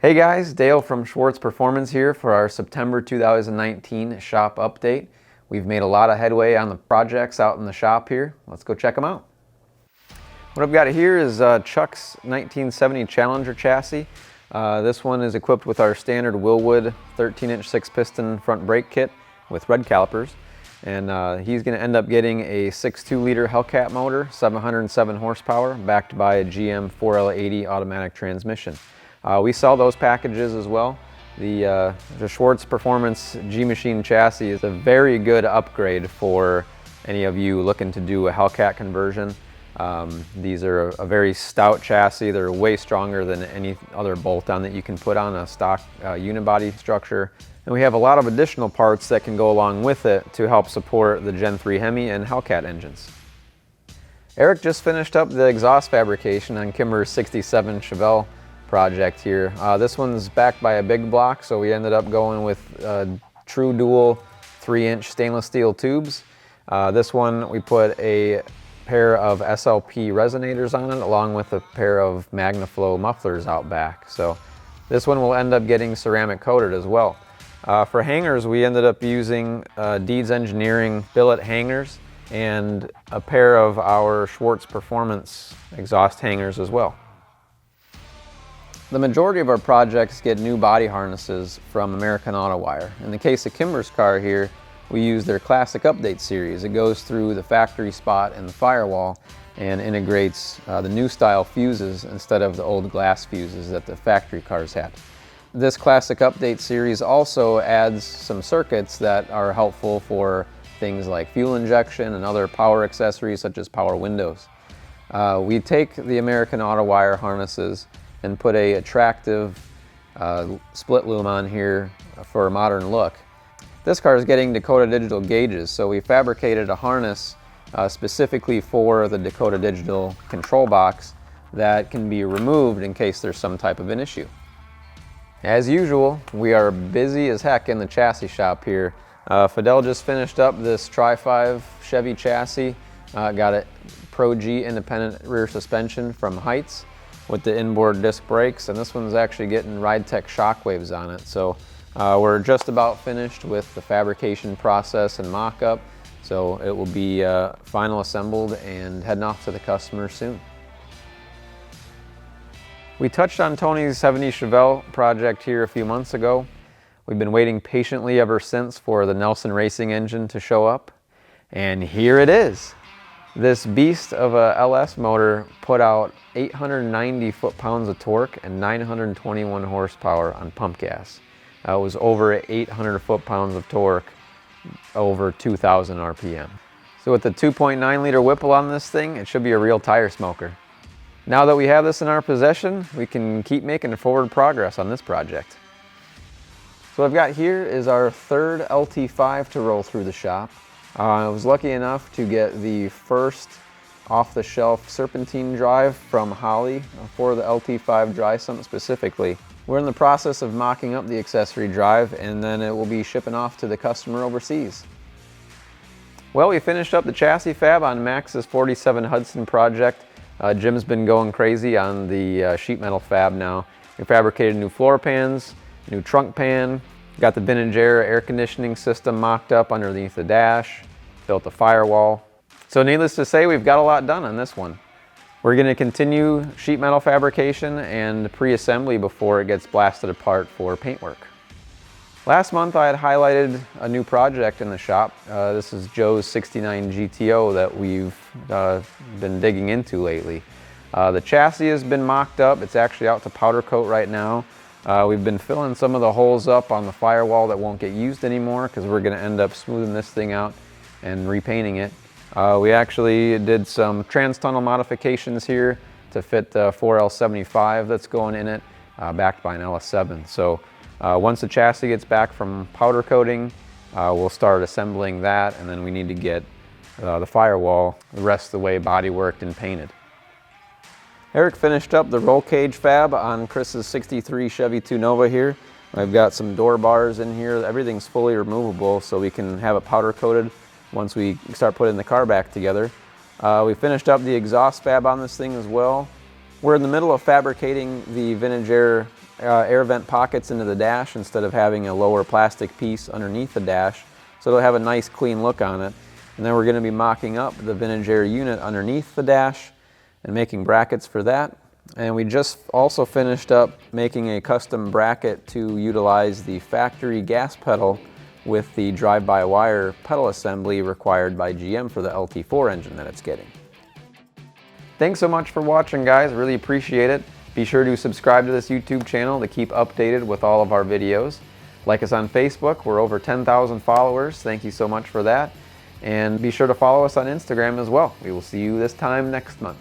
Hey guys, Dale from Schwartz Performance here for our September 2019 shop update. We've made a lot of headway on the projects out in the shop here. Let's go check them out. What I've got here is Chuck's 1970 Challenger chassis. This one is equipped with our standard Wilwood 13-inch 6-piston front brake kit with red calipers. And he's going to end up getting a 6.2 liter Hellcat motor, 707 horsepower, backed by a GM 4L80 automatic transmission. We sell those packages as well. The Schwartz Performance G-Machine chassis is a very good upgrade for any of you looking to do a Hellcat conversion. These are a very stout chassis. They're way stronger than any other bolt-on that you can put on a stock unibody structure. And we have a lot of additional parts that can go along with it to help support the Gen 3 Hemi and Hellcat engines. Eric just finished up the exhaust fabrication on Kimmer's 67 Chevelle project here. This one's backed by a big block, so we ended up going with true dual 3-inch stainless steel tubes. This one we put a pair of SLP resonators on it along with a pair of MagnaFlow mufflers out back. So this one will end up getting ceramic coated as well. For hangers, we ended up using Deeds Engineering billet hangers and a pair of our Schwartz Performance exhaust hangers as well. The majority of our projects get new body harnesses from American Auto Wire. In the case of Kimber's car here, we use their Classic Update series. It goes through the factory spot and the firewall and integrates the new style fuses instead of the old glass fuses that the factory cars had. This Classic Update series also adds some circuits that are helpful for things like fuel injection and other power accessories such as power windows. We take the American Auto Wire harnesses and put a attractive split loom on here for a modern look. This car is getting Dakota Digital gauges, so we fabricated a harness specifically for the Dakota Digital control box that can be removed in case there's some type of an issue. As usual, we are busy as heck in the chassis shop here. Fidel just finished up this Tri-5 Chevy chassis, got a Pro G independent rear suspension from Heights with the inboard disc brakes, and this one's actually getting RideTech shockwaves on it. So we're just about finished with the fabrication process and mock-up, so it will be final assembled and heading off to the customer soon. We touched on Tony's 70 Chevelle project here a few months ago. We've been waiting patiently ever since for the Nelson Racing engine to show up, and here it is. This beast of a LS motor put out 890 foot-pounds of torque and 921 horsepower on pump gas. It was over 800 foot-pounds of torque, over 2,000 RPM. So with the 2.9 liter Whipple on this thing, it should be a real tire smoker. Now that we have this in our possession, we can keep making forward progress on this project. So what I've got here is our third LT5 to roll through the shop. I was lucky enough to get the first off-the-shelf serpentine drive from Holley for the LT5 dry sump specifically. We're in the process of mocking up the accessory drive, and then it will be shipping off to the customer overseas. Well, we finished up the chassis fab on Max's 47 Hudson project. Jim's been going crazy on the sheet metal fab now. We fabricated new floor pans, new trunk pan, got the vintage air conditioning system mocked up underneath the dash, built the firewall. So needless to say, we've got a lot done on this one. We're going to continue sheet metal fabrication and pre-assembly before it gets blasted apart for paintwork. Last month I had highlighted a new project in the shop. This is Joe's 69 GTO that we've been digging into lately. The chassis has been mocked up. It's actually out to powder coat right now. We've been filling some of the holes up on the firewall that won't get used anymore because we're going to end up smoothing this thing out and repainting it. We actually did some trans-tunnel modifications here to fit the 4L75 that's going in it, backed by an LS7. So once the chassis gets back from powder coating, we'll start assembling that, and then we need to get the firewall the rest of the way body worked and painted. Eric finished up the roll cage fab on Chris's 63 Chevy 2 Nova here. I've got some door bars in here. Everything's fully removable so we can have it powder coated once we start putting the car back together. We finished up the exhaust fab on this thing as well. We're in the middle of fabricating the vintage air air vent pockets into the dash instead of having a lower plastic piece underneath the dash, so it'll have a nice clean look on it. And then we're going to be mocking up the vintage air unit underneath the dash and making brackets for that. And we just also finished up making a custom bracket to utilize the factory gas pedal with the drive-by-wire pedal assembly required by GM for the LT4 engine that it's getting. Thanks so much for watching, guys. Really appreciate it. Be sure to subscribe to this YouTube channel to keep updated with all of our videos. Like us on Facebook. We're over 10,000 followers. Thank you so much for that. And be sure to follow us on Instagram as well. We will see you this time next month.